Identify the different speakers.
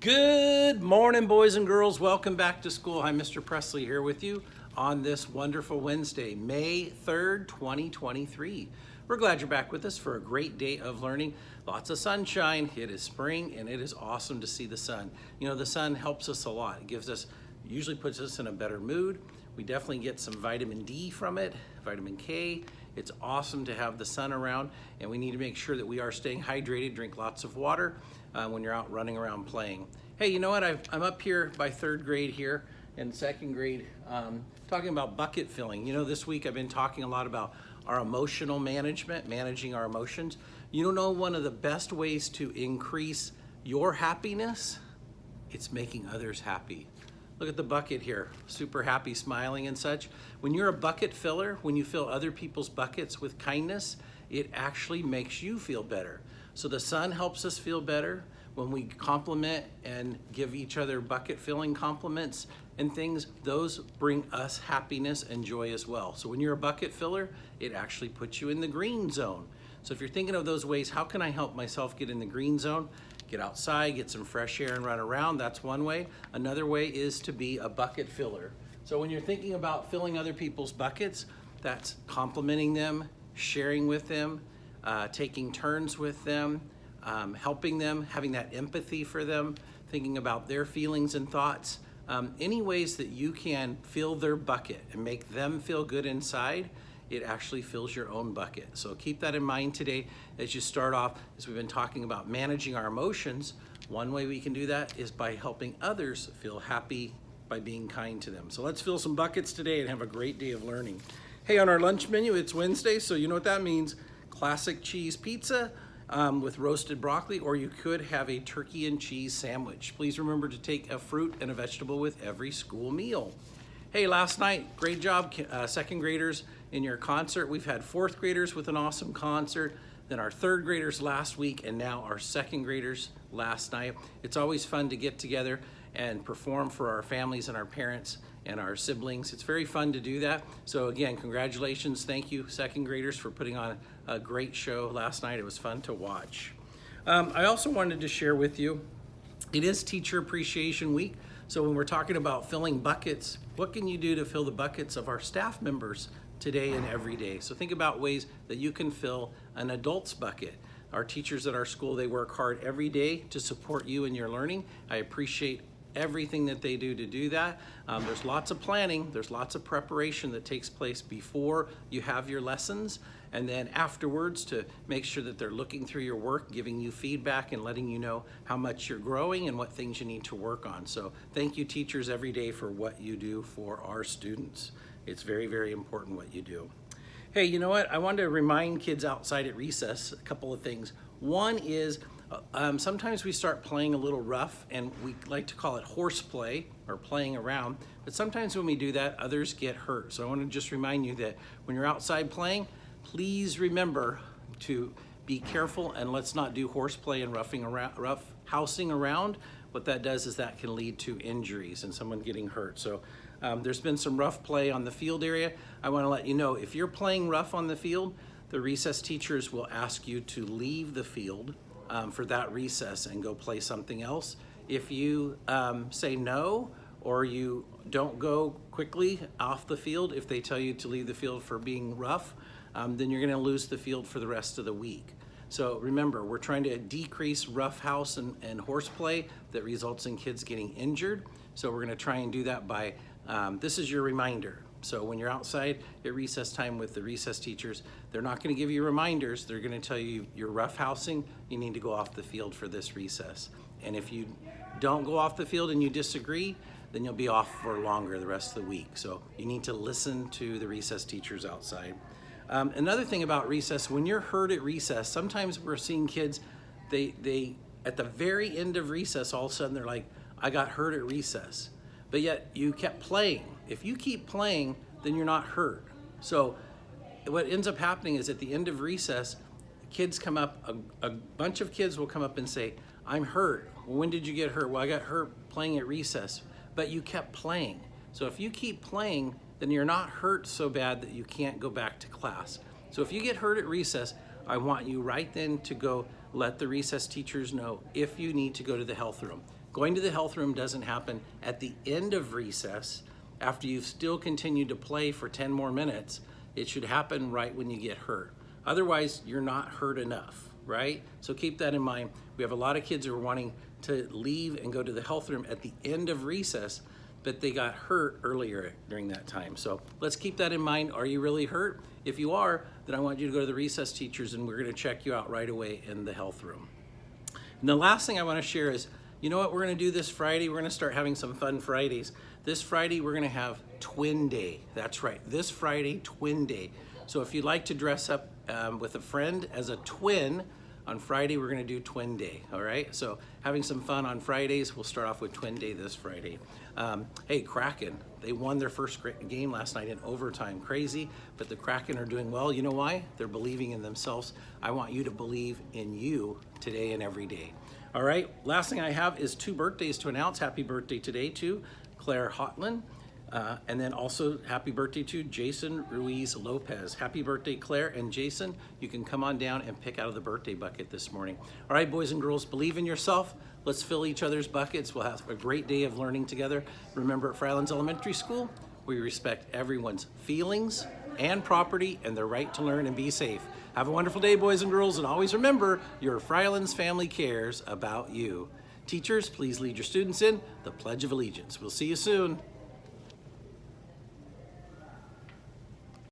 Speaker 1: Good morning, boys and girls. Welcome back to school. I'm Mr. Presley here with you on this wonderful Wednesday, May 3rd, 2023. We're glad you're back with us for a great day of learning. Lots of sunshine. It is spring and it is awesome to see the sun. You know, the sun helps us a lot. It gives us, usually puts us in a better mood. We definitely get some vitamin D from it, vitamin K. It's awesome to have the sun around, and we need to make sure that we are staying hydrated, drink lots of water when you're out running around playing. Hey, you know what? I'm up here by third grade here and second grade talking about bucket filling. You know, this week I've been talking a lot about our emotional management, managing our emotions. You know, one of the best ways to increase your happiness, it's making others happy. Look at the bucket here, super happy, smiling and such. When you're a bucket filler, when you fill other people's buckets with kindness, it actually makes you feel better. So the sun helps us feel better. When we compliment and give each other bucket filling compliments and things, those bring us happiness and joy as well. So when you're a bucket filler, it actually puts you in the green zone. So if you're thinking of those ways, how can I help myself get in the green zone? Get outside, get some fresh air and run around. That's one way. Another way is to be a bucket filler. So when you're thinking about filling other people's buckets, that's complimenting them, sharing with them, taking turns with them, helping them, having that empathy for them, thinking about their feelings and thoughts. Any ways that you can fill their bucket and make them feel good inside, it actually fills your own bucket. So keep that in mind today as you start off, as we've been talking about managing our emotions. One way we can do that is by helping others feel happy by being kind to them. So let's fill some buckets today and have a great day of learning. Hey, on our lunch menu, it's Wednesday, so you know what that means. Classic cheese pizza with roasted broccoli, or you could have a turkey and cheese sandwich. Please remember to take a fruit and a vegetable with every school meal. Hey, last night, great job, second graders in your concert. We've had fourth graders with an awesome concert, then our third graders last week, and now our second graders last night. It's always fun to get together and perform for our families and our parents and our siblings. It's very fun to do that. So again, congratulations. Thank you, second graders, for putting on a great show last night. It was fun to watch. I also wanted to share with you, it is Teacher Appreciation Week. So when we're talking about filling buckets, what can you do to fill the buckets of our staff members today and every day? So think about ways that you can fill an adult's bucket. Our teachers at our school, they work hard every day to support you in your learning. I appreciate everything that they do to do that. There's lots of planning, there's lots of preparation that takes place before you have your lessons, and then afterwards to make sure that they're looking through your work, giving you feedback and letting you know how much you're growing and what things you need to work on. So thank you, teachers, every day for what you do for our students. It's very, very important what you do. Hey, you know what? I wanted to remind kids outside at recess a couple of things. One is sometimes we start playing a little rough, and we like to call it horseplay or playing around, but sometimes when we do that, others get hurt. So I want to just remind you that when you're outside playing, please remember to be careful and let's not do horseplay and rough housing around. What that does is that can lead to injuries and someone getting hurt. So there's been some rough play on the field area. I want to let you know, if you're playing rough on the field, the recess teachers will ask you to leave the field for that recess and go play something else. If you say no, or you don't go quickly off the field, if they tell you to leave the field for being rough, then you're going to lose the field for the rest of the week. So remember, we're trying to decrease rough house and horseplay that results in kids getting injured. So we're going to try and do that by, this is your reminder. So when you're outside at recess time with the recess teachers, they're not going to give you reminders. They're going to tell you you're roughhousing, you need to go off the field for this recess. And if you don't go off the field and you disagree, then you'll be off for longer the rest of the week. So you need to listen to the recess teachers outside. Another thing about recess, when you're hurt at recess, sometimes we're seeing kids, they at the very end of recess, all of a sudden they're like, I got hurt at recess. But yet you kept playing. If you keep playing, then you're not hurt. So what ends up happening is at the end of recess, kids come up, a bunch of kids will come up and say, I'm hurt. Well, when did you get hurt? Well, I got hurt playing at recess, but you kept playing. So if you keep playing, then you're not hurt so bad that you can't go back to class. So if you get hurt at recess, I want you right then to go let the recess teachers know if you need to go to the health room. Going to the health room doesn't happen at the end of recess after you've still continued to play for 10 more minutes. It should happen right when you get hurt. Otherwise, you're not hurt enough, right? So keep that in mind. We have a lot of kids who are wanting to leave and go to the health room at the end of recess, but they got hurt earlier during that time. So let's keep that in mind. Are you really hurt? If you are, then I want you to go to the recess teachers and we're gonna check you out right away in the health room. And the last thing I wanna share is, you know what we're gonna do this Friday? We're gonna start having some fun Fridays. This Friday, we're gonna have Twin Day. That's right, this Friday, Twin Day. So if you'd like to dress up with a friend as a twin, on Friday, we're gonna do Twin Day, all right? So having some fun on Fridays. We'll start off with Twin Day this Friday. Hey, Kraken, they won their first game last night in overtime. Crazy, but the Kraken are doing well. You know why? They're believing in themselves. I want you to believe in you today and every day. All right, last thing I have is 2 birthdays to announce. Happy birthday today to Claire Hotland. And then also happy birthday to Jason Ruiz Lopez. Happy birthday, Claire and Jason. You can come on down and pick out of the birthday bucket this morning. All right, boys and girls, believe in yourself. Let's fill each other's buckets. We'll have a great day of learning together. Remember, at Fryelands Elementary School, we respect everyone's feelings and property and their right to learn and be safe. Have a wonderful day, boys and girls, and always remember, your Fryelands family cares about you. Teachers, please lead your students in the Pledge of Allegiance. We'll see you soon.